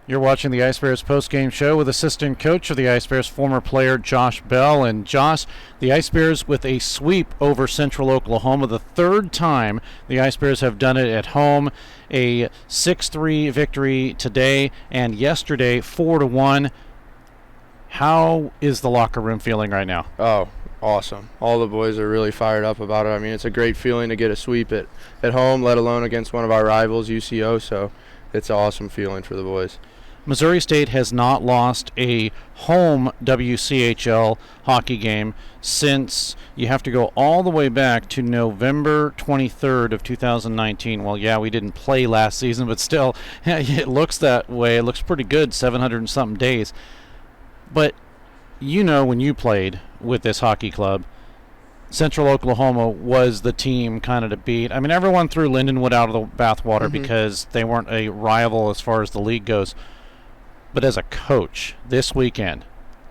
You're watching the Ice Bears postgame show with assistant coach of the Ice Bears, former player Josh Bell. And Josh, the Ice Bears with a sweep over Central Oklahoma, the third time the Ice Bears have done it at home. A 6-3 victory today, and yesterday 4-1. How is the locker room feeling right now? Oh, awesome. All the boys are really fired up about it. I mean, it's a great feeling to get a sweep at home, let alone against one of our rivals, UCO, so it's an awesome feeling for the boys. Missouri State has not lost a home WCHL hockey game since you have to go all the way back to November 23rd of 2019. Well, yeah, we didn't play last season, but still, it looks that way. It looks pretty good, 700 and something days. But you know, when you played with this hockey club, Central Oklahoma was the team kind of to beat. I mean, everyone threw Lindenwood out of the bathwater because they weren't a rival as far as the league goes. But as a coach this weekend,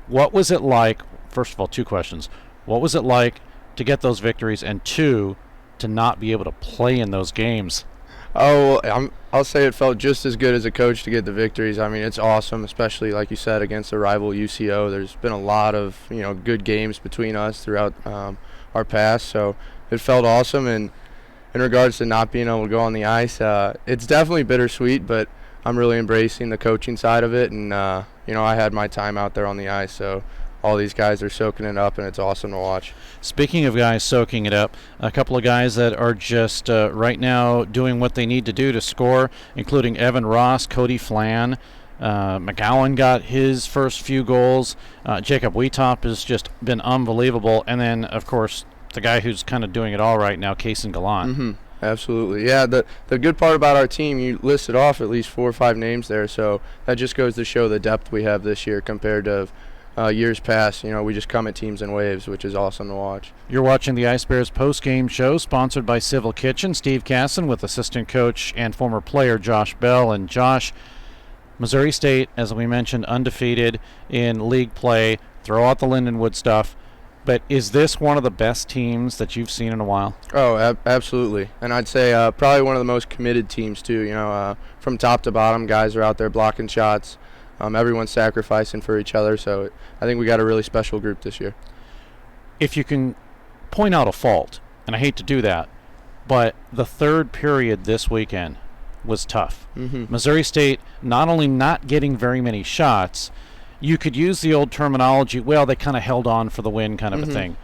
what was it like? First of all, two questions. What was it like to get those victories? And two, to not be able to play in those games? Oh, I'll say it felt just as good as a coach to get the victories. I mean, it's awesome, especially like you said, against a rival UCO. There's been a lot of good games between us throughout our past, so it felt awesome. And in regards to not being able to go on the ice, it's definitely bittersweet, but I'm really embracing the coaching side of it, and I had my time out there on the ice, so all these guys are soaking it up, and it's awesome to watch. Speaking of guys soaking it up, a couple of guys that are just right now doing what they need to do to score, including Evan Ross, Cody Flan. McGowan got his first few goals. Jacob Wheatop has just been unbelievable. And then, of course, the guy who's kind of doing it all right now, Kaysen Gallant. Absolutely. Yeah, the good part about our team, you listed off at least 4 or 5 names there, so that just goes to show the depth we have this year compared to years past. We just come at teams in waves, which is awesome to watch. You're watching the Ice Bears post-game show sponsored by Civil Kitchen. Steve Casson with assistant coach and former player Josh Bell. And Josh, Missouri State, as we mentioned, undefeated in league play. Throw out the Lindenwood stuff. But is this one of the best teams that you've seen in a while? Oh, absolutely. And I'd say probably one of the most committed teams, too. From top to bottom, guys are out there blocking shots. Everyone's sacrificing for each other. So I think we got a really special group this year. If you can point out a fault, and I hate to do that, but the third period this weekend was tough. Missouri State not only not getting very many shots, you could use the old terminology, well, they kind of held on for the win kind of a thing.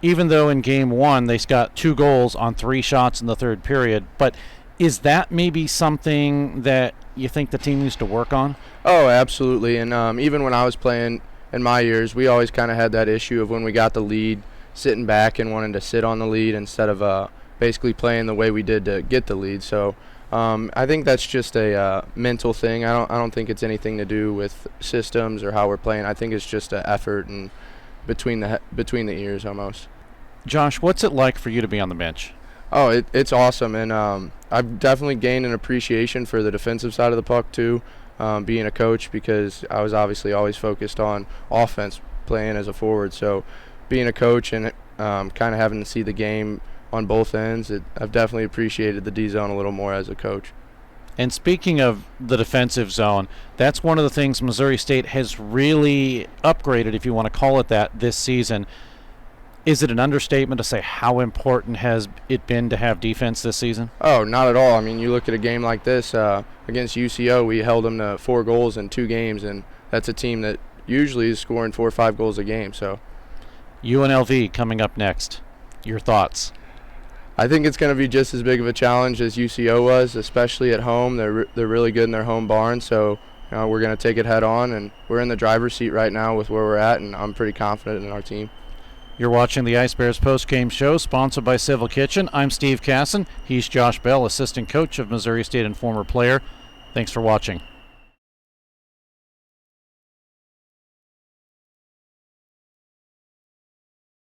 Even though in game one they got 2 goals on 3 shots in the third period. But is that maybe something that you think the team needs to work on? Oh, absolutely. And even when I was playing in my years, we always kind of had that issue of when we got the lead, sitting back and wanting to sit on the lead instead of basically playing the way we did to get the lead. So I think that's just a mental thing. I don't think it's anything to do with systems or how we're playing. I think it's just an effort and between the ears almost. Josh, what's it like for you to be on the bench? Oh, it's awesome, and I've definitely gained an appreciation for the defensive side of the puck too, being a coach, because I was obviously always focused on offense, playing as a forward. So being a coach and kind of having to see the game on both ends, I've definitely appreciated the D zone a little more as a coach. And speaking of the defensive zone, that's one of the things Missouri State has really upgraded, if you want to call it that, this season. Is it an understatement to say how important has it been to have defense this season? Oh, not at all. I mean, you look at a game like this against UCO, we held them to 4 goals in 2 games, and that's a team that usually is scoring 4 or 5 goals a game. So, UNLV coming up next. Your thoughts? I think it's going to be just as big of a challenge as UCO was, especially at home. They're really good in their home barn, so we're going to take it head on, and we're in the driver's seat right now with where we're at, and I'm pretty confident in our team. You're watching the Ice Bears post-game show sponsored by Civil Kitchen. I'm Steve Casson. He's Josh Bell, assistant coach of Missouri State and former player. Thanks for watching.